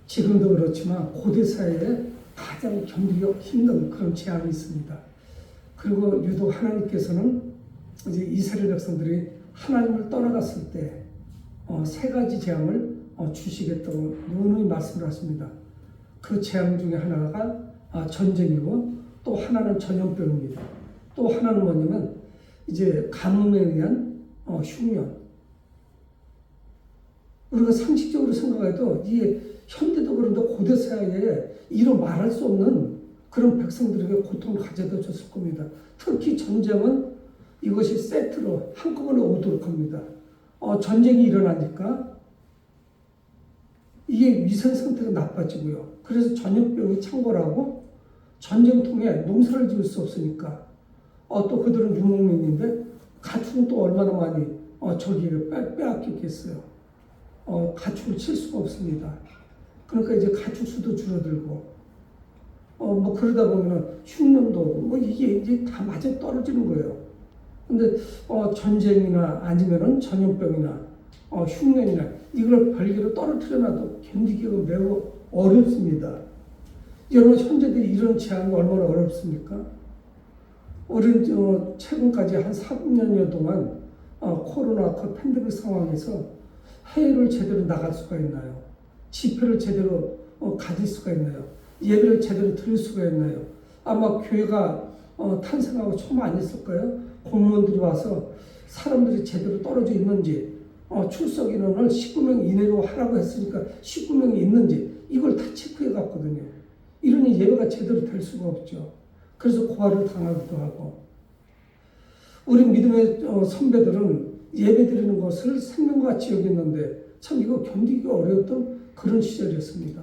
지금도 그렇지만 고대 사회에 가장 견디기 힘든 그런 재앙이 있습니다. 그리고 유독 하나님께서는 이제 이스라엘 백성들이 하나님을 떠나갔을 때 세 가지 재앙을 주시겠다고 누누이 말씀을 하십니다. 그 재앙 중에 하나가 전쟁이고, 또 하나는 전염병입니다. 또 하나는 뭐냐면 이제 가뭄에 의한 흉년. 우리가 상식적으로 생각해도 이게 현대도 그런데 고대 사회에 이로 말할 수 없는 그런 백성들에게 고통을 가져다 줬을 겁니다. 특히 전쟁은 이것이 세트로 한꺼번에 오도록 합니다. 전쟁이 일어나니까 이게 위생 상태가 나빠지고요. 그래서 전염병이 창궐하고, 전쟁통에 농사를 지을 수 없으니까 또 그들은 유목민인데 가축은 또 얼마나 많이 저기를 빼앗겼겠어요. 가축을 칠 수가 없습니다. 그러니까 이제 가축 수도 줄어들고, 뭐 그러다 보면은 흉년도 오고, 뭐 이게 이제 다 맞아 떨어지는 거예요. 근데 전쟁이나 아니면은 전염병이나 흉년이나 이걸 별개로 떨어뜨려놔도 견디기가 매우 어렵습니다. 여러분, 현재도 이런 재앙이 얼마나 어렵습니까? 우리는 최근까지 한 3년여 동안 코로나 그 팬데믹 상황에서 해외를 제대로 나갈 수가 있나요? 집회를 제대로 가질 수가 있나요? 예배를 제대로 드릴 수가 있나요? 아마 교회가 탄생하고 처음 아니었을까요? 공무원들이 와서 사람들이 제대로 떨어져 있는지, 출석 인원을 19명 이내로 하라고 했으니까 19명이 있는지, 이걸 다 체크해 갔거든요. 이러니 예배가 제대로 될 수가 없죠. 그래서 고아를 당하기도 하고, 우리 믿음의 선배들은 예배 드리는 것을 생명과 같이 여겼는데 참 이거 견디기가 어려웠던 그런 시절이었습니다.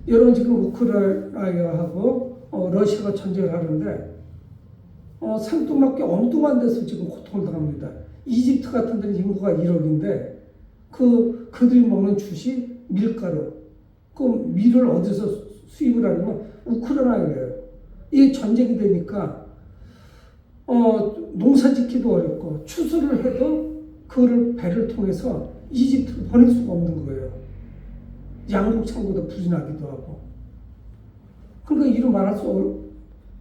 여러분, 지금 우크라이나하고 러시아가 전쟁을 하는데 생뚱맞게 엉뚱한 데서 지금 고통을 당합니다. 이집트 같은 데는 인구가 1억인데 그들이 먹는 주식 밀가루, 그 밀을 어디서 수입을 하냐면 우크라이나예요. 이 전쟁이 되니까 농사 짓기도 어렵고, 추수를 해도 그거를 배를 통해서 이집트로 보낼 수가 없는 거예요. 양국 창고도 부진하기도 하고. 그러니까 이루 말할 수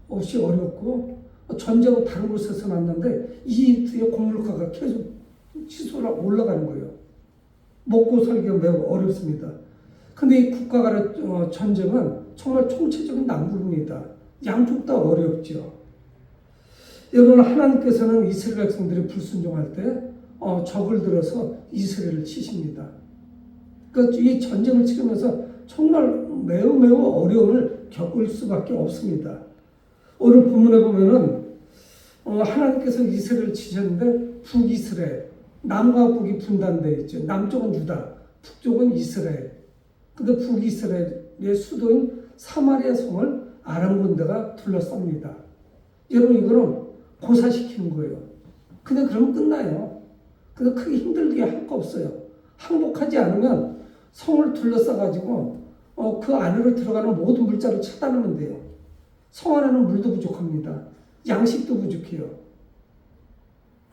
없이 어렵고, 전쟁은 다른 곳에서 났는데 이집트의 곡물가가 계속 치솟아 올라가는 거예요. 먹고 살기가 매우 어렵습니다. 근데 이 국가 간의 전쟁은 정말 총체적인 난국입니다. 양쪽 다 어렵죠. 여러분, 하나님께서는 이스라엘 백성들이 불순종할 때 적을 들어서 이스라엘을 치십니다. 그러니까 이 전쟁을 치르면서 정말 매우 어려움을 겪을 수밖에 없습니다. 오늘 본문에 보면은 하나님께서 이스라엘을 치셨는데 북이스라엘, 남과 북이 분단되어 있죠. 남쪽은 유다, 북쪽은 이스라엘. 근데 북이스라엘의 수도인 사마리아 성을 아람 군대가 둘러쌉니다. 여러분, 이거는 고사시키는 거예요. 그냥 그러면 끝나요. 근데 크게 힘들게 할 거 없어요. 항복하지 않으면 성을 둘러싸가지고 그 안으로 들어가는 모든 물자를 차단하면 돼요. 성 안에는 물도 부족합니다. 양식도 부족해요.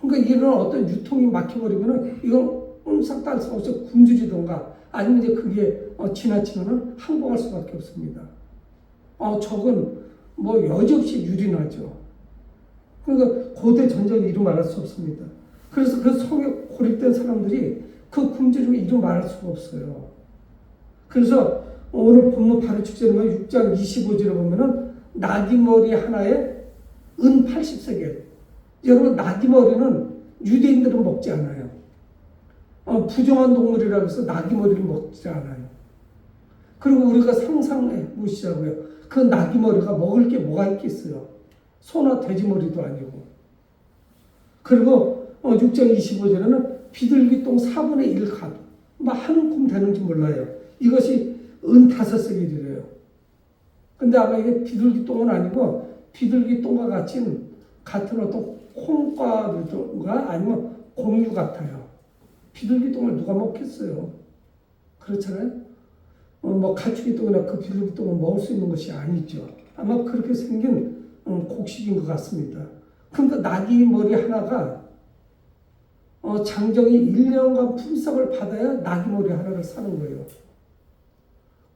그러니까 이런 어떤 유통이 막혀버리면은 이건 옴싹달싹 없이 굶주리던가, 아니면 이제 그게 지나치면은 항복할 수밖에 없습니다. 적은 뭐 여지없이 유린하죠. 그러니까 고대 전쟁을 이루 말할 수 없습니다. 그래서 그 성에 고립된 사람들이 그 굶주림을 이루 말할 수가 없어요. 그래서 오늘 본문 바로 직전에 6장 25절에 보면은 나귀머리 하나에 은 80세겔. 여러분, 나귀머리는 유대인들은 먹지 않아요. 부정한 동물이라고 해서 나귀머리를 먹지 않아요. 그리고 우리가 상상해 보시자고요. 그 나귀머리가 먹을 게 뭐가 있겠어요? 소나 돼지머리도 아니고. 그리고 6장 25절에는 비둘기똥 4분의 1 값, 한 움큼 되는지 몰라요. 이것이 은 5세겔이래요. 근데 아마 이게 비둘기똥은 아니고, 비둘기똥과 같은 어떤 콩과가 아니면 공유 같아요. 비둘기똥을 누가 먹겠어요? 그렇잖아요? 뭐 가축이똥이나 그 비둘기똥을 먹을 수 있는 것이 아니죠. 아마 그렇게 생긴 곡식인 것 같습니다. 그러니까 나귀 머리 하나가 장정이 1년간 품삯을 받아야 나귀 머리 하나를 사는 거예요.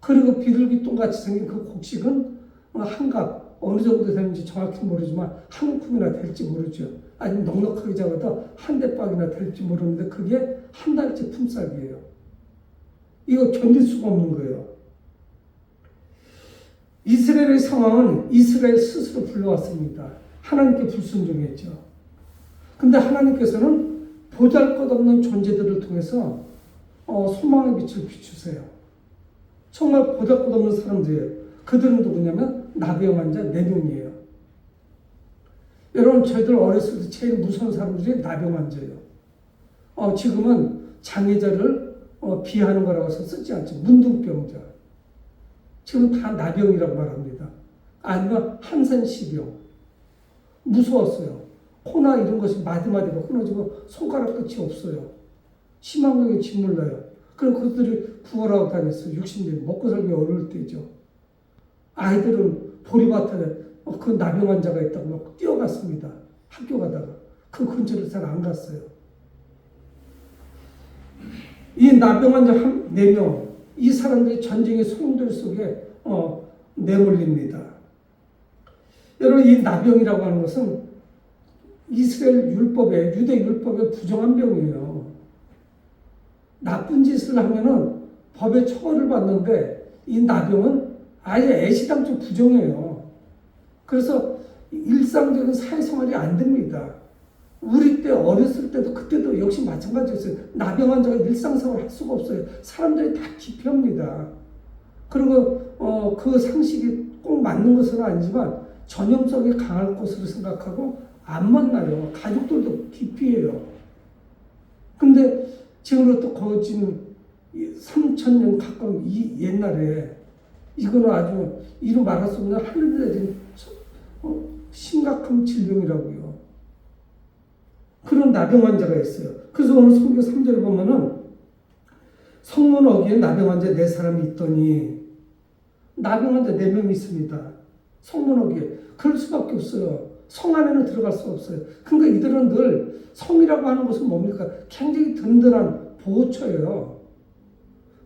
그리고 비둘기똥 같이 생긴 그 곡식은 한갑 어느 정도 되는지 정확히 모르지만 한 움큼이나 될지 모르죠. 아니면 넉넉하게 잡아도 한 대박이나 될지 모르는데 그게 한 달치 품삯이에요. 이거 견딜 수가 없는 거예요. 이스라엘의 상황은 이스라엘 스스로 불러왔습니다. 하나님께 불순종했죠. 근데 하나님께서는 보잘것없는 존재들을 통해서 소망의 빛을 비추세요. 정말 보잘것없는 사람들이에요. 그들은 누구냐면 나병 환자 4명이에요. 여러분 저희들 어렸을 때 제일 무서운 사람들이 나병 환자예요. 지금은 장애자를 비하하는 거라고 해서 쓰지 않죠. 문둥병자. 지금 다 나병이라고 말합니다. 아니면 한센시병. 무서웠어요. 코나 이런 것이 마디마디가 끊어지고 손가락 끝이 없어요. 심한경에 짓눌러요. 그럼 그들이 구걸하고 다녔어요. 60대 먹고 살기 어려울 때죠. 아이들은 보리밭에 그 나병 환자가 있다고 막 뛰어갔습니다. 학교 가다가. 그 근처를 잘 안 갔어요. 이 나병 환자 4명, 이 사람들이 전쟁의 소용돌이 속에 내몰립니다. 여러분 이 나병이라고 하는 것은 이스라엘 율법에, 유대 율법에 부정한 병이에요. 나쁜 짓을 하면은 법에 처벌을 받는데 이 나병은 아예 애시당초 부정해요. 그래서 일상적인 사회생활이 안 됩니다. 우리 때 어렸을 때도 그때도 역시 마찬가지였어요. 나병 환자가 일상생활을 할 수가 없어요. 사람들이 다 기피합니다. 그리고 그 상식이 꼭 맞는 것은 아니지만 전염성이 강할 것으로 생각하고 안 만나요. 가족들도 기피해요. 근데 지금으로부터 거진 3,000년 가까운 이 옛날에 이거는 아주 이루 말할 수 없는 하늘 내린 심각한 질병이라고요. 그런 나병 환자가 있어요. 그래서 오늘 성경 3절에 보면은 성문 어귀에 나병 환자 4사람이 있더니 나병 환자 4명이 있습니다. 성문 어귀에. 그럴 수밖에 없어요. 성 안에는 들어갈 수가 없어요. 그러니까 이들은 늘 성이라고 하는 것은 뭡니까? 굉장히 든든한 보호처예요.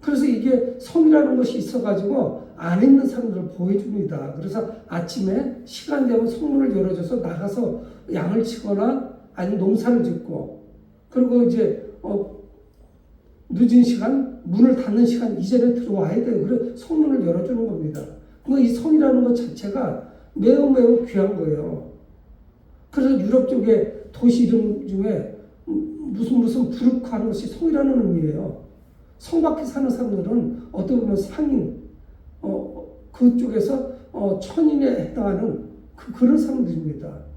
그래서 이게 성이라는 것이 있어가지고 안에 있는 사람들을 보호해줍니다. 그래서 아침에 시간 되면 성문을 열어줘서 나가서 양을 치거나 아니면 농사를 짓고 그리고 이제 늦은 시간 문을 닫는 시간 이전에 들어와야 돼요. 그래서 성문을 열어주는 겁니다. 그러니까 이 성이라는 것 자체가 매우 매우 귀한 거예요. 그래서 유럽 쪽에 도시 이름 중에 무슨 부르크 하는 것이 성이라는 의미예요. 성 밖에 사는 사람들은 어떻게 보면 상인, 그쪽에서 천인에 해당하는 그런 사람들입니다.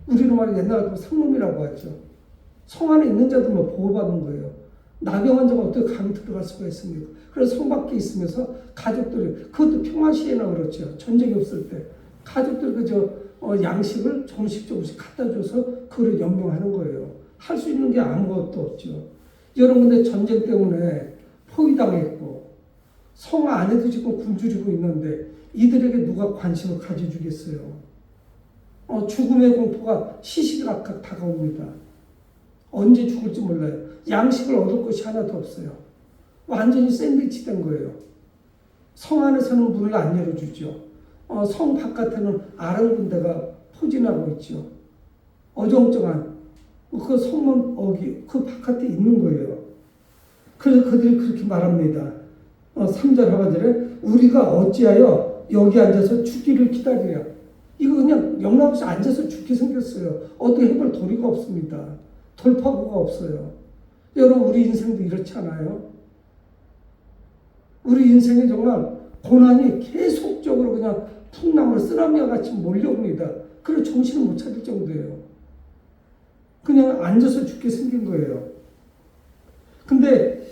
우리로 말해 옛날 같으면 상놈이라고 하죠. 성 안에 있는 자들만 보호받는 거예요. 나병 환자가 어떻게 감이 들어갈 수가 있습니까? 그래서 성 밖에 있으면서 가족들이, 그것도 평화시에나 그렇죠. 전쟁이 없을 때. 가족들이 그저 양식을 조금씩 갖다 줘서 그걸 연명하는 거예요. 할 수 있는 게 아무것도 없죠. 여러분 근데 전쟁 때문에 포위당했고 성 안에도 지금 굶주리고 있는데 이들에게 누가 관심을 가져주겠어요. 죽음의 공포가 시시각각 다가옵니다. 언제 죽을지 몰라요. 양식을 얻을 것이 하나도 없어요. 완전히 샌드위치 된 거예요. 성 안에서는 문을 안 열어주죠. 성 바깥에는 아랑군대가 포진하고 있죠. 어정쩡한 그 성문 어귀 그 바깥에 있는 거예요. 그래서 그들이 그렇게 말합니다. 3절 하반절에 우리가 어찌하여 여기 앉아서 죽기를 기다리랴. 이거 그냥 영락없이 앉아서 죽게 생겼어요. 어떻게 해볼 도리가 없습니다. 돌파구가 없어요. 여러분 우리 인생도 이렇지 않아요? 우리 인생에 정말 고난이 계속적으로 그냥 풍랑을 쓰나미와 같이 몰려옵니다. 그래서 정신을 못 차릴 정도예요. 그냥 앉아서 죽게 생긴 거예요. 근데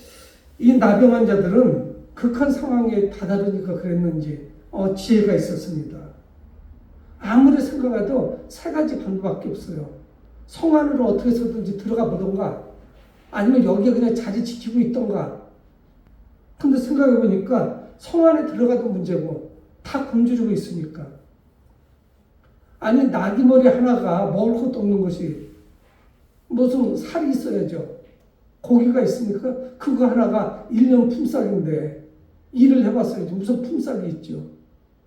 이 나병 환자들은 극한 상황에 다다르니까 그랬는지 지혜가 있었습니다. 아무리 생각해도 3가지 방법밖에 없어요. 성 안으로 어떻게 해서든지 들어가 보던가 아니면 여기에 그냥 자리 지키고 있던가. 근데 생각해 보니까 성 안에 들어가도 문제고 다 굶주리고 있으니까. 아니 나귀머리 하나가 먹을 것도 없는 것이 무슨 살이 있어야죠. 고기가 있으니까 그거 하나가 1년 품삯인데 일을 해봤어요. 무슨 품삯이 있죠.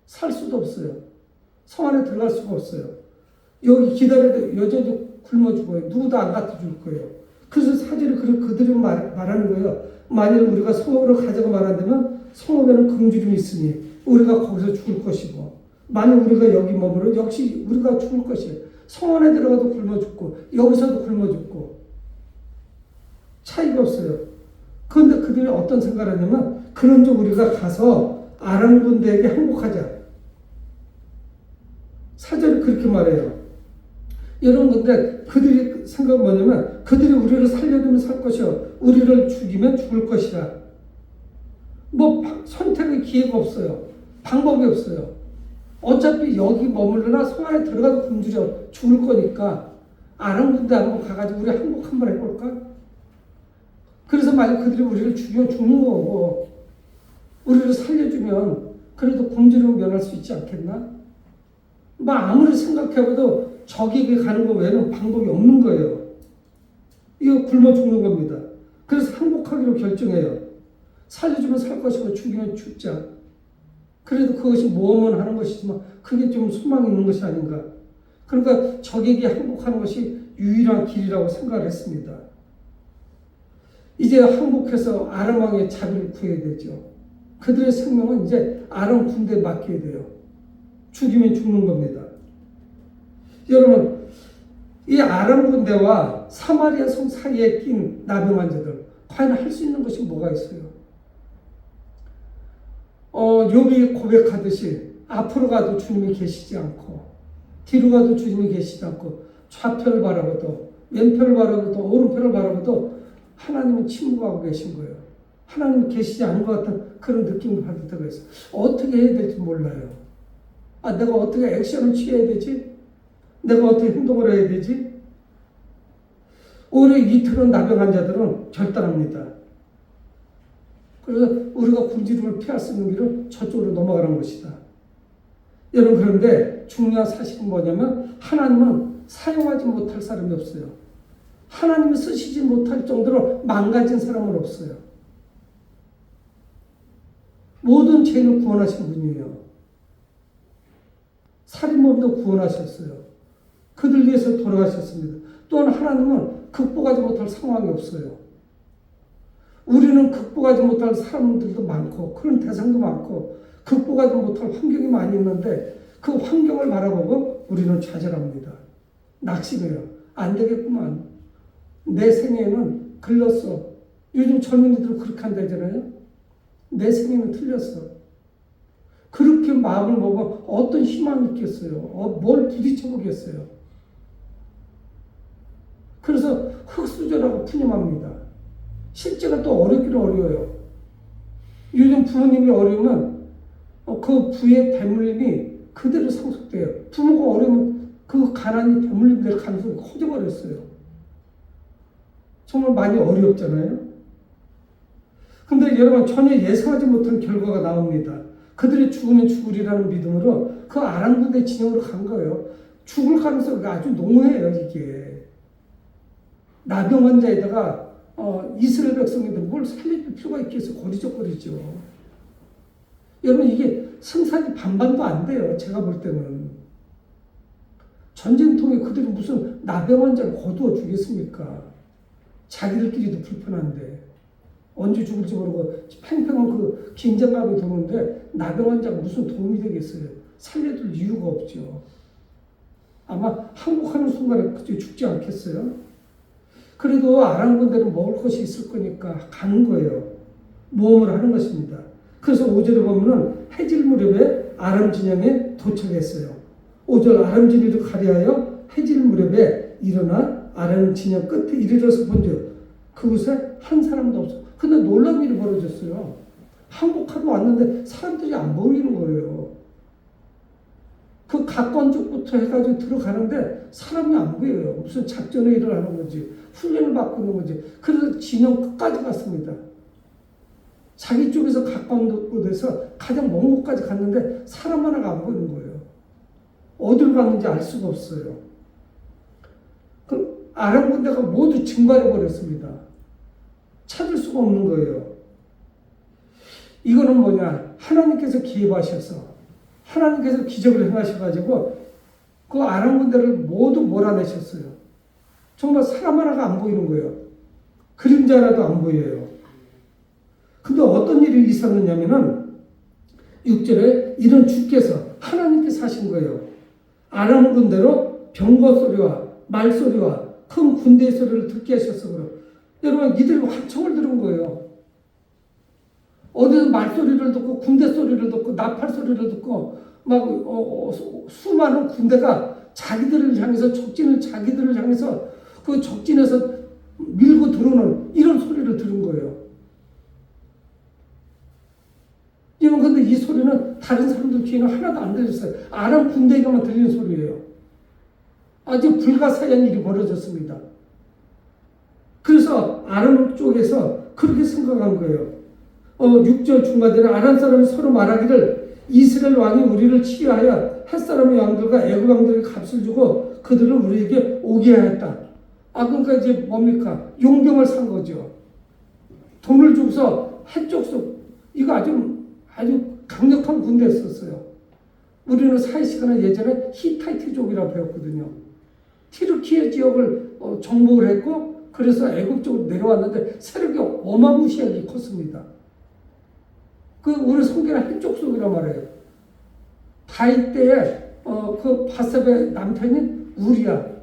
살 수도 없어요. 성 안에 들어갈 수가 없어요. 여기 기다려도 여전히 굶어 죽어요. 누구도 안 갖다 줄 거예요. 그래서 사제를 그들이 말하는 거예요. 만일 우리가 성읍으로 가자고 말한다면 성읍에는 금주림이 있으니 우리가 거기서 죽을 것이고, 만일 우리가 여기 머무르면 역시 우리가 죽을 것이에요. 성 안에 들어가도 굶어 죽고 여기서도 굶어 죽고 차이가 없어요. 그런데 그들이 어떤 생각을 하냐면, 그런즉 우리가 가서 아람 군대에게 항복하자. 사절이 그렇게 말해요. 여러분, 근데 그들이 생각은 뭐냐면, 그들이 우리를 살려두면 살 것이요 우리를 죽이면 죽을 것이라. 뭐 선택의 기회가 없어요. 방법이 없어요. 어차피 여기 머물러나 성 안에 들어가도 굶주려 죽을 거니까 아람 군대 한번 가가지고 우리 항복 한번 해볼까? 그래서 만약 그들이 우리를 죽이면 죽는 거고, 우리를 살려주면 그래도 굶주림을 면할 수 있지 않겠나? 뭐 아무리 생각해봐도 적에게 가는 거 외에는 방법이 없는 거예요. 이거 굶어 죽는 겁니다. 그래서 항복하기로 결정해요. 살려주면 살 것이고 죽이면 죽자. 그래도 그것이 모험은 하는 것이지만 그게 좀 소망이 있는 것이 아닌가. 그러니까 적에게 항복하는 것이 유일한 길이라고 생각을 했습니다. 이제 항복해서 아람 왕의 자비를 구해야 되죠. 그들의 생명은 이제 아람 군대에 맡겨야 돼요. 죽이면 죽는 겁니다. 여러분, 이 아람 군대와 사마리아 성 사이에 낀 나병 환자들, 과연 할 수 있는 것이 뭐가 있어요? 욥이 고백하듯이 앞으로 가도 주님이 계시지 않고 뒤로 가도 주님이 계시지 않고 좌편을 바라봐도 왼편을 바라봐도 오른편을 바라봐도 하나님은 침묵하고 계신 거예요. 하나님은 계시지 않은 것 같은 그런 느낌을 받을 때가 있어요. 어떻게 해야 될지 몰라요. 내가 어떻게 액션을 취해야 되지? 내가 어떻게 행동을 해야 되지? 오히려 이틀은 나병 환자들은 결단합니다. 그래서 우리가 굶주림을 피할 수 있는 길은 저쪽으로 넘어가는 것이다. 여러분, 그런데 중요한 사실은 뭐냐면, 하나님은 사용하지 못할 사람이 없어요. 하나님이 쓰시지 못할 정도로 망가진 사람은 없어요. 모든 죄인을 구원하신 분이에요. 살인범도 구원하셨어요. 그들 위해서 돌아가셨습니다. 또한 하나님은 극복하지 못할 상황이 없어요. 우리는 극복하지 못할 사람들도 많고 그런 대상도 많고 극복하지 못할 환경이 많이 있는데 그 환경을 바라보고 우리는 좌절합니다. 낙심해요. 안 되겠구만. 내 생애는 글렀어. 요즘 젊은이들 그렇게 한다잖아요. 내 생애는 틀렸어. 그렇게 마음을 먹으면 어떤 희망이 있겠어요? 뭘 부딪혀 보겠어요? 그래서 흑수저라고 푸념합니다. 실제가 또 어렵기는 어려워요. 요즘 부모님이 어려우면 그 부의 대물림이 그대로 상속돼요. 부모가 어려우면 그 가난이 대물림될 가능성이 커져버렸어요. 정말 많이 어렵잖아요. 근데 여러분, 전혀 예상하지 못한 결과가 나옵니다. 그들이 죽으면 죽으리라는 믿음으로 그 아람 군대 진영으로 간 거예요. 죽을 가능성이 아주 농후해요, 이게. 나병 환자에다가 이스라엘 백성인데 뭘 살려줄 필요가 있겠어. 거리적거리죠. 여러분, 이게 승산이 반반도 안 돼요. 제가 볼 때는. 전쟁통에 그들이 무슨 나병 환자를 거두어 주겠습니까? 자기들끼리도 불편한데. 언제 죽을지 모르고 팽팽한 그 긴장감이 도는데 나병 환자가 무슨 도움이 되겠어요? 살려줄 이유가 없죠. 아마 항복하는 순간에 그저 죽지 않겠어요? 그래도 아람 군대는 먹을 것이 있을 거니까 가는 거예요. 모험을 하는 것입니다. 그래서 5절에 보면은 해질 무렵에 아람 진영에 도착했어요. 5절 아람 진영을 가리하여 해질 무렵에 일어나 아람 진영 끝에 이르러서 본즉 그곳에 한 사람도 없어. 근데 놀라운 일이 벌어졌어요. 항복하고 왔는데 사람들이 안 보이는 거예요. 그 가까운 쪽부터 해가지고 들어가는데 사람이 안 보여요. 무슨 작전의 일을 하는 건지 훈련을 받고 있는 건지. 그래서 진영 끝까지 갔습니다. 자기 쪽에서 가까운 곳에서 가장 먼 곳까지 갔는데 사람 하나가 안 보이는 거예요. 어디로 갔는지 알 수가 없어요. 그 아람 군대가 모두 증발해 버렸습니다. 찾을 수가 없는 거예요. 이거는 뭐냐? 하나님께서 기입하셔서 하나님께서 기적을 행하셔가지고 그 아람 군대를 모두 몰아내셨어요. 정말 사람 하나가 안 보이는 거예요. 그림자 하나도 안 보여요. 근데 어떤 일이 있었느냐면은 6절에 이런 주께서 하나님께서 하신 거예요. 아람 군대로 병거 소리와 말소리와 큰 군대 소리를 듣게 하셔서 그래요. 여러분 이들이 환청을 들은 거예요. 어디서 말소리를 듣고 군대 소리를 듣고 나팔 소리를 듣고 막 수많은 군대가 자기들을 향해서 자기들을 향해서 그 적진에서 밀고 들어오는 이런 소리를 들은 거예요. 여러분 근데 이 소리는 다른 사람들 귀에는 하나도 안 들렸어요. 아람 군대에게만 들리는 소리예요. 아주 불가사의한 일이 벌어졌습니다. 그래서 아람 쪽에서 그렇게 생각한 거예요. 6절 중간에는 아람 사람이 서로 말하기를 이스라엘 왕이 우리를 치유하여 햇사람의 왕들과 애굽 왕들에게 값을 주고 그들을 우리에게 오게 하였다. 그러니까 이제 뭡니까? 용병을 산 거죠. 돈을 주고서 해쪽수 이거 아주 강력한 군대였었어요. 우리는 사회 시간에 예전에 히타이트족이라고 배웠거든요. 티르키예 지역을 정복을 했고 그래서 애굽 쪽으로 내려왔는데 세력이 어마무시하게 컸습니다. 우리 성경은 해족속이란 말이에요. 다윗 때에 그 바세바의 남편인 우리야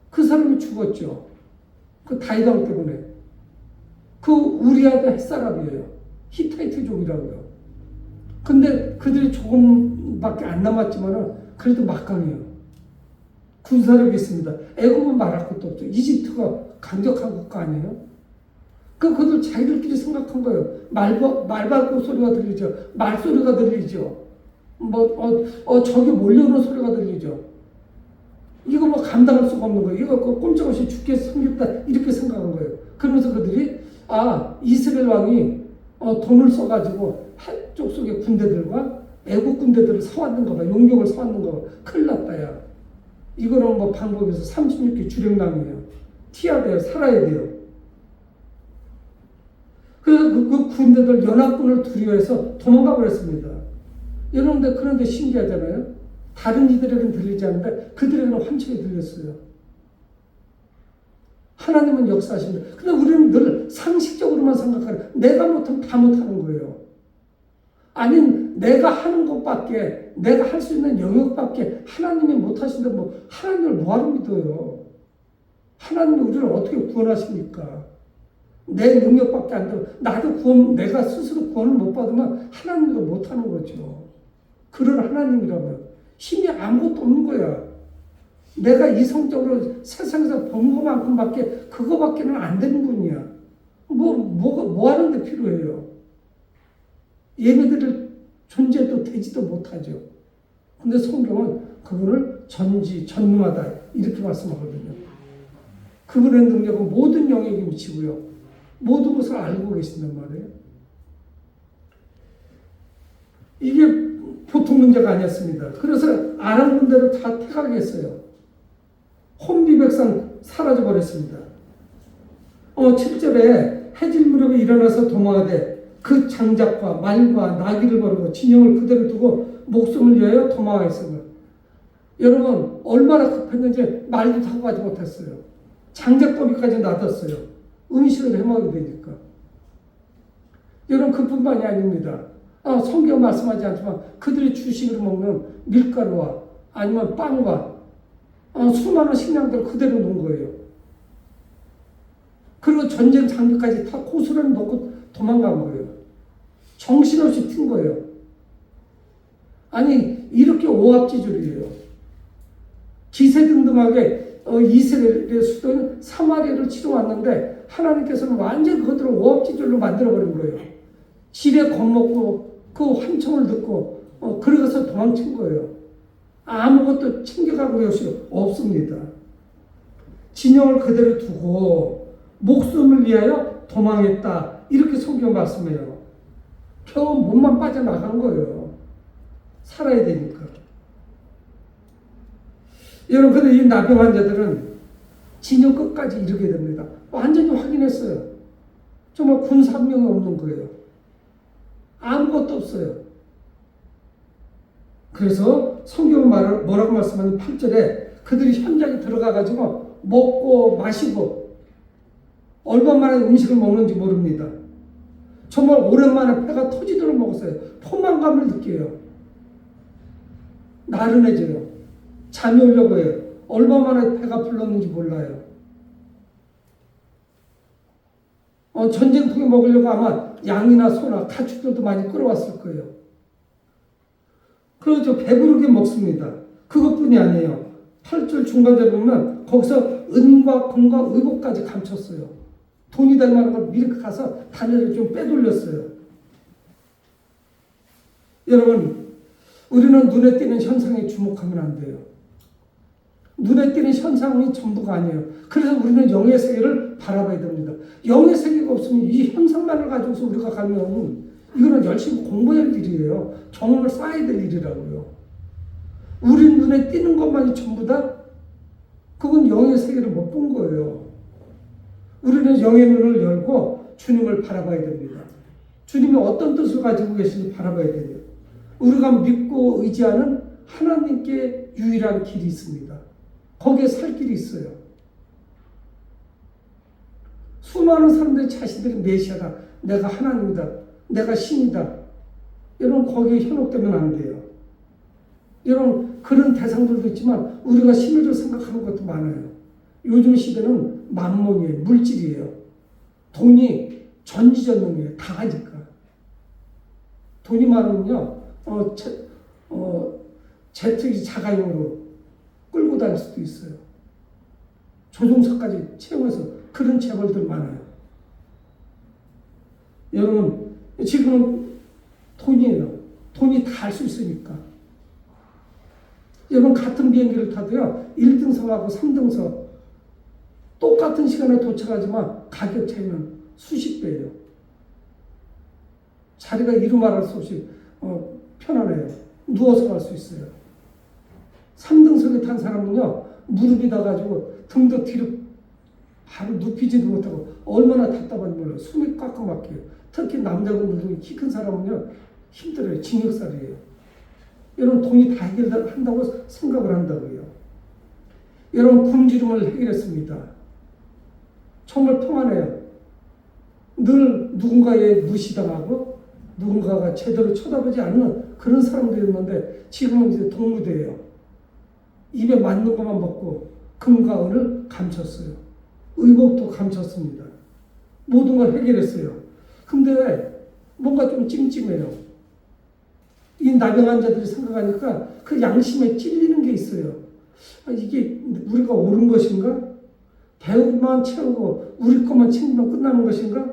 그 사람이 죽었죠. 그 다윗 왕 때문에. 그 우리야도 햇사람이에요. 히타이트족이라고요. 근데 그들이 조금밖에 안 남았지만은 그래도 막강해요. 군사력이 있습니다. 애굽은 말할 것도 없죠. 이집트가 강력한 국가 아니에요? 그들 자기들끼리 생각한 거예요. 말발굽 소리가 들리죠. 말소리가 들리죠. 저기 몰려오는 소리가 들리죠. 이거 감당할 수가 없는 거예요. 이거 꼼짝없이 죽게 생겼다. 이렇게 생각한 거예요. 그러면서 그들이, 이스라엘 왕이 돈을 써가지고 해쪽 속의 군대들과 애국 군대들을 사왔는가 봐. 용병을 사왔는가 봐. 큰일 났다, 야. 이거는 방법에서 36개 주력남이에요. 튀어야 돼요. 살아야 돼요. 그래서 그 군대들 연합군을 두려워해서 도망가 버렸습니다. 여러분들 그런데 신기하잖아요. 다른 이들에게는 들리지 않는데 그들에게는 환청이 들렸어요. 하나님은 역사하십니다. 근데 우리는 늘 상식적으로만 생각하는 내가 못하면 다 못하는 거예요. 아니 내가 하는 것밖에 내가 할 수 있는 영역밖에 하나님이 못하신데 하나님을 뭐하러 믿어요. 하나님이 우리를 어떻게 구원하십니까? 내 능력밖에 안 되고 나도 내가 스스로 구원을 못 받으면 하나님도 못하는 거죠. 그런 하나님이라면 힘이 아무것도 없는 거야. 내가 이성적으로 세상에서 본 것만큼밖에 그거밖에는 안 되는 분이야. 뭐 하는데 필요해요. 예배드릴 존재도 되지도 못하죠. 근데 성경은 그분을 전무하다 이렇게 말씀하거든요. 그분의 능력은 모든 영역에 미치고요. 모든 것을 알고 계신단 말이에요. 이게 보통 문제가 아니었습니다. 그래서 아람 군대를 다 퇴각하게 했어요. 혼비 백산 사라져 버렸습니다. 7절에 해질 무렵에 일어나서 도망하되 그 장작과 말과 나귀를 버리고 진영을 그대로 두고 목숨을 위하여 도망하였습니다. 여러분 얼마나 급했는지 말도 타고 가지 못했어요. 장작더미까지 놔뒀어요. 음식을 해먹어야 되니까. 여러분 그뿐만이 아닙니다. 성경 말씀하지 않지만 그들이 주식으로 먹는 밀가루와 아니면 빵과 수많은 식량들을 그대로 놓은 거예요. 그리고 전쟁 장비까지 다 고스란히 놓고 도망간 거예요. 정신없이 튄 거예요. 아니 이렇게 오합지졸이에요. 기세등등하게 이스라엘의 수도인 사마리아를 치러 왔는데 하나님께서는 완전히 그들을 오합지졸로 만들어버린 거예요. 집에 겁먹고 그 환청을 듣고 그러고서 도망친 거예요. 아무것도 챙겨가고 것이 없습니다. 진영을 그대로 두고 목숨을 위하여 도망했다. 이렇게 성경 말씀해요. 겨우 몸만 빠져나간 거예요. 살아야 되니까. 여러분, 근데 이 나병 환자들은 진영 끝까지 이르게 됩니다. 완전히 확인했어요. 정말 군사 한 명이 없는 거예요. 아무것도 없어요. 그래서 성경은 뭐라고 말씀하는 8절에 그들이 현장에 들어가가지고 먹고 마시고 얼마만에 음식을 먹는지 모릅니다. 정말 오랜만에 배가 터지도록 먹었어요. 포만감을 느껴요. 나른해져요. 잠이 오려고 해요. 얼마만에 배가 불렀는지 몰라요. 전쟁통에 먹으려고 아마 양이나 소나 가축들도 많이 끌어왔을 거예요. 그래서 배부르게 먹습니다. 그것뿐이 아니에요. 8절 중반에 보면 거기서 은과 금과 의복까지 감췄어요. 돈이 될 만한 걸 미리 가서 다리를 좀 빼돌렸어요. 여러분, 우리는 눈에 띄는 현상에 주목하면 안 돼요. 눈에 띄는 현상이 전부가 아니에요. 그래서 우리는 영의 세계를 바라봐야 됩니다. 영의 세계가 없으면 이 현상만을 가지고서 우리가 가면 이거는 열심히 공부해야 할 일이에요. 경험을 쌓아야 될 일이라고요. 우리 눈에 띄는 것만이 전부다? 그건 영의 세계를 못 본 거예요. 우리는 영의 눈을 열고 주님을 바라봐야 됩니다. 주님이 어떤 뜻을 가지고 계신지 바라봐야 돼요. 우리가 믿고 의지하는 하나님께 유일한 길이 있습니다. 거기에 살 길이 있어요. 수많은 사람들이 자신들이 메시아다, 내가 하나님이다, 내가 신이다, 여러분 거기에 현혹되면 안 돼요. 여러분 그런 대상들도 있지만 우리가 신으로 생각하는 것도 많아요. 요즘 시대는 만몬이에요. 물질이에요. 돈이 전지전능이에요. 다 가니까. 돈이 많으면요, 제트기 자가용으로 끌고 다닐 수도 있어요. 조종사까지 채용해서 그런 재벌들 많아요. 여러분, 지금은 돈이에요. 돈이 다 할 수 있으니까. 여러분, 같은 비행기를 타도요, 1등석하고 3등석, 똑같은 시간에 도착하지만 가격 차이는 수십 배예요. 자리가 이루 말할 수 없이 편안해요. 누워서 갈 수 있어요. 3등석에 탄 사람은요, 무릎이 닿아가지고 등도 뒤로 바로 눕히지도 못하고 얼마나 답답한지 몰라요. 숨이 꽉꽉 막혀요. 특히 남자분들 키 큰 사람은요, 힘들어요. 징역살이에요. 여러분 돈이 다 해결한다고 생각을 한다고요. 여러분 굶주림을 해결했습니다. 정말 평안해요. 늘 누군가에 무시당하고 누군가가 제대로 쳐다보지 않는 그런 사람들이었는데 지금은 이제 동무대예요. 입에 맞는 것만 먹고 금과 은을 감췄어요. 의복도 감췄습니다. 모든 걸 해결했어요. 근데 뭔가 좀 찜찜해요. 이 나병한 자들이 생각하니까 그 양심에 찔리는 게 있어요. 이게 우리가 옳은 것인가? 배우만 채우고 우리 것만 챙기면 끝나는 것인가?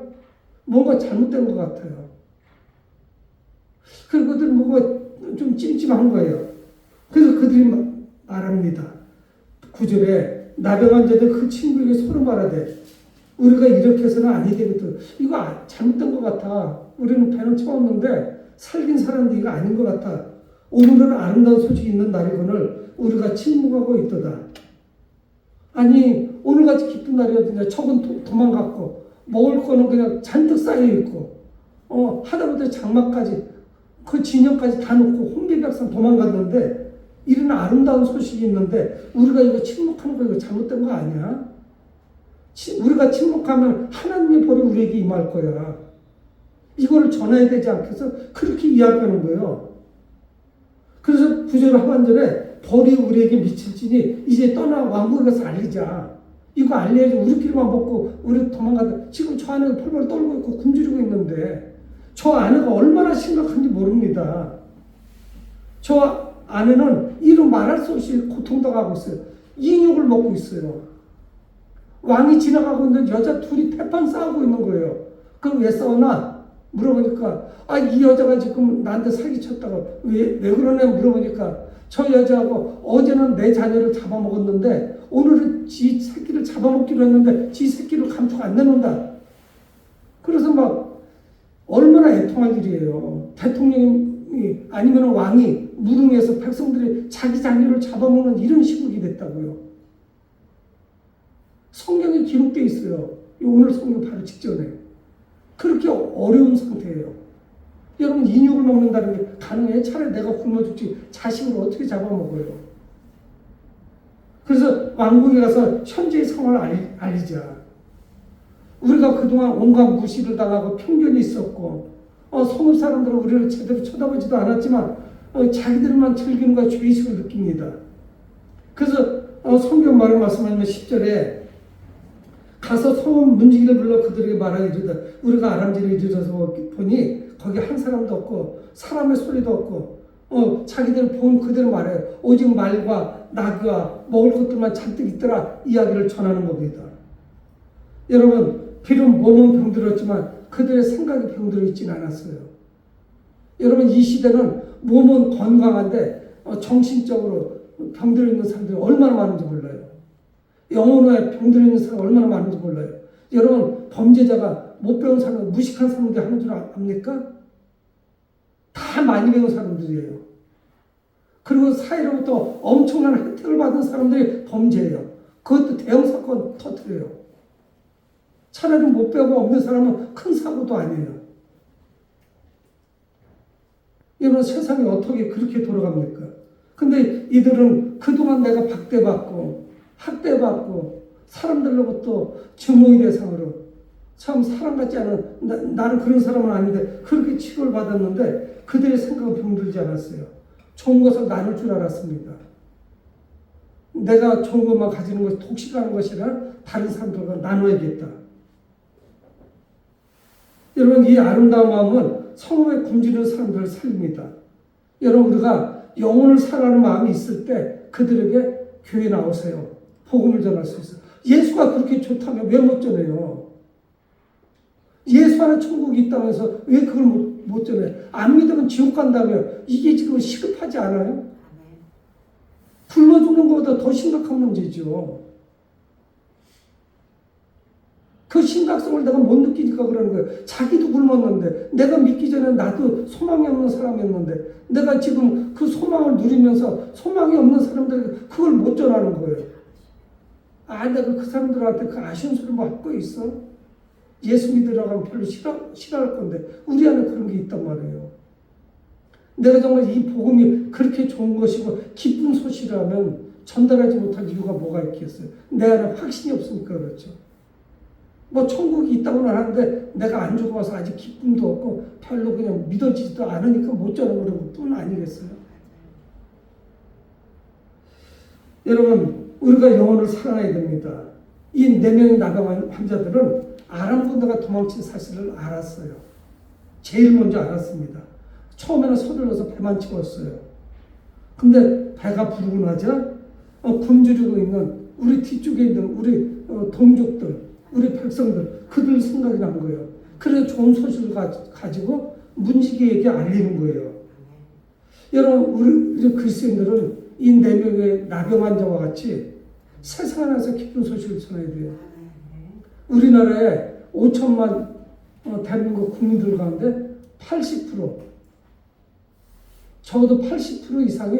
뭔가 잘못된 것 같아요. 그리고 그들 뭔가 좀 찜찜한 거예요. 그래서 그들이 말합니다. 9절에 나병한 자들 그 친구에게 서로 말하되 우리가 이렇게 해서는 아니 되거든. 이거 잘못된 것 같아. 우리는 배는 채웠는데 살긴 살았는데 이거 아닌 것 같아. 오늘은 아름다운 소식이 있는 날이거늘 우리가 침묵하고 있도다. 아니 오늘같이 기쁜 날이었는데 적은 도망갔고 먹을 거는 그냥 잔뜩 쌓여있고 하다못해 장막까지 그 진영까지 다 놓고 혼비백산 도망갔는데 이런 아름다운 소식이 있는데 우리가 이거 침묵하는 거 이거 잘못된 거 아니야? 우리가 침묵하면 하나님의 벌이 우리에게 임할 거야. 이거를 전해야 되지 않겠어? 그렇게 이야기하는 거예요. 그래서 9절 하반절에 벌이 우리에게 미칠지니 이제 떠나 왕국에 가서 알리자. 이거 알려야지. 우리끼리만 먹고 우리 도망가다. 지금 저 아내가 펄펄 떨고 있고 굶주리고 있는데 저 아내가 얼마나 심각한지 모릅니다. 저 아내는 이루 말할 수 없이 고통당하고 있어요. 인육을 먹고 있어요. 왕이 지나가고 있는데 여자 둘이 대판 싸우고 있는 거예요. 그럼 왜 싸우나? 물어보니까 이 여자가 지금 나한테 사기쳤다가 왜 그러냐 물어보니까 저 여자하고 어제는 내 자녀를 잡아먹었는데 오늘은 지 새끼를 잡아먹기로 했는데 지 새끼를 감추고 안 내놓는다. 그래서 막 얼마나 애통할 일이에요. 대통령이 아니면 왕이 무능해서 백성들이 자기 자녀를 잡아먹는 이런 시국이 됐다고요. 성경에 기록되어 있어요. 오늘 성경 바로 직전에. 그렇게 어려운 상태예요. 여러분 인육을 먹는다는 게 가능해? 차라리 내가 굶어 죽지 자식을 어떻게 잡아먹어요? 그래서 왕궁에 가서 현재의 상황을 알리자. 우리가 그동안 온갖 무시를 당하고 편견이 있었고 성읍 사람들은 우리를 제대로 쳐다보지도 않았지만 자기들만 즐기는 것에 죄의식을 느낍니다. 그래서 성경 말씀하면 10절에 가서 성읍 문지기를 불러 그들에게 말하여 이르다 우리가 아람지를 이르러서 보니 거기 한 사람도 없고 사람의 소리도 없고 자기들 본 그대로 말해요. 오직 말과 나귀와 먹을 것들만 잔뜩 있더라 이야기를 전하는 겁니다. 여러분 비록 몸은 병들었지만 그들의 생각이 병들어 있지는 않았어요. 여러분 이 시대는 몸은 건강한데 정신적으로 병들어 있는 사람들이 얼마나 많은지 몰라요. 영혼에 병들어 있는 사람이 얼마나 많은지 몰라요. 여러분 범죄자가 못 배운 사람, 무식한 사람들이 하는 줄 압니까? 다 많이 배운 사람들이에요. 그리고 사회로부터 엄청난 혜택을 받은 사람들이 범죄예요. 그것도 대형 사건 터뜨려요. 차라리 못 배우고 없는 사람은 큰 사고도 아니에요. 여러분 세상이 어떻게 그렇게 돌아갑니까? 근데 이들은 그동안 내가 박대받고 학대받고 사람들로부터 증오의 대상으로 참 사람같지 않은 나는 그런 사람은 아닌데 그렇게 취급을 받았는데 그들의 생각은 병들지 않았어요. 좋은 것을 나눌 줄 알았습니다. 내가 좋은 것만 가지는 것이 독식하는 것이라 다른 사람들과 나눠야겠다. 여러분 이 아름다운 마음은 성읍에 굶주리는 사람들을 살립니다. 여러분 우리가 영혼을 사랑하는 마음이 있을 때 그들에게 교회 나오세요. 복음을 전할 수 있어요. 예수가 그렇게 좋다면 왜 못 전해요? 예수 안에 천국이 있다면서 왜 그걸 못 전해요? 안 믿으면 지옥 간다며 이게 지금 시급하지 않아요? 굶어 죽는 것보다 더 심각한 문제죠. 그 심각성을 내가 못 느끼니까 그러는 거예요. 자기도 굶었는데 내가 믿기 전에 나도 소망이 없는 사람이었는데 내가 지금 그 소망을 누리면서 소망이 없는 사람들에게 그걸 못 전하는 거예요. 내가 그 사람들한테 그 아쉬운 소리 뭐 할 거 있어? 예수 믿으라고 하면 별로 싫어할 건데 우리 안에 그런 게 있단 말이에요. 내가 정말 이 복음이 그렇게 좋은 것이고 기쁜 소식이라면 전달하지 못할 이유가 뭐가 있겠어요? 내 안에 확신이 없으니까 그렇죠. 뭐 천국이 있다고는 하는데 내가 안 죽어서 아직 기쁨도 없고 별로 그냥 믿어지지도 않으니까 못 전하는 것뿐 아니겠어요? 여러분 우리가 영혼을 사랑해야 됩니다. 이 4명의 나병 환자들은 아람 군대가 도망친 사실을 알았어요. 제일 먼저 알았습니다. 처음에는 서둘러서 배만 찍었어요. 근데 배가 부르고 나자 굶주리고 있는 우리 뒤쪽에 있는 우리 동족들 우리 백성들 그들 생각이 난 거예요. 그래서 좋은 소식을 가지고 문지기에게 알리는 거예요. 여러분 우리 그리스도인들은 이 4명의 나병 환자와 같이 세상 안에서 기쁜 소식을 전해야 돼요. 우리나라에 5천만 대한민국 국민들 가운데 80% 적어도 80% 이상이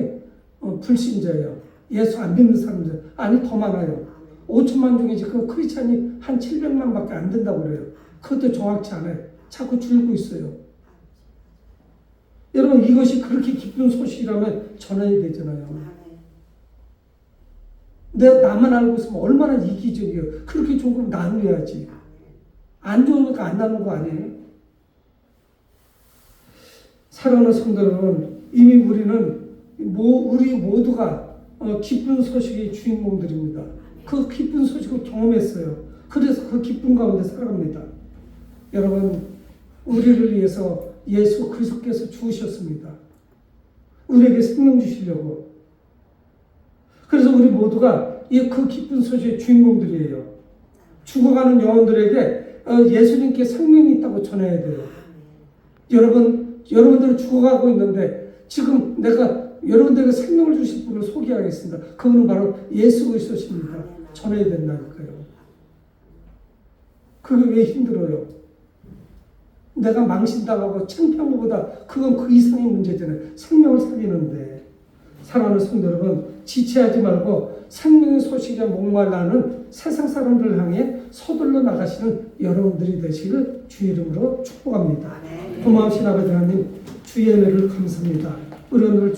불신자예요. 예수 안 믿는 사람들 아니 더 많아요. 5천만 중에 지금 크리스찬이 한 700만 밖에 안 된다고 그래요. 그것도 정확치 않아요. 자꾸 줄고 있어요. 여러분 이것이 그렇게 기쁜 소식이라면 전해야 되잖아요. 내가 나만 알고 있으면 얼마나 이기적이에요. 그렇게 좋은 걸 나눠야지. 안 좋으니까 안 나누는 거 아니에요? 사랑하는 성도 여러분, 이미 우리는 우리 모두가 기쁜 소식의 주인공들입니다. 그 기쁜 소식을 경험했어요. 그래서 그 기쁨 가운데 살아갑니다. 여러분, 우리를 위해서 예수 그리스도께서 죽으셨습니다. 우리에게 생명 주시려고. 그래서 우리 모두가 그 기쁜 소식의 주인공들이에요. 죽어가는 영혼들에게 예수님께 생명이 있다고 전해야 돼요. 여러분들은 죽어가고 있는데 지금 내가 여러분들에게 생명을 주실 분을 소개하겠습니다. 그분은 바로 예수 그리스도십니다. 전해야 된다니까요. 그게 왜 힘들어요? 내가 망신당하고 창피한 것보다 그건 그 이상의 문제잖아요. 생명을 살리는데. 사랑하는 성도 여러분, 지체하지 말고 생명의 소식에 목말라는 세상 사람들 향해 서둘러 나가시는 여러분들이 되시기를 주 이름으로 축복합니다. 고마우신 아버지 하나님, 주의 은혜를 감사합니다. 우리 오늘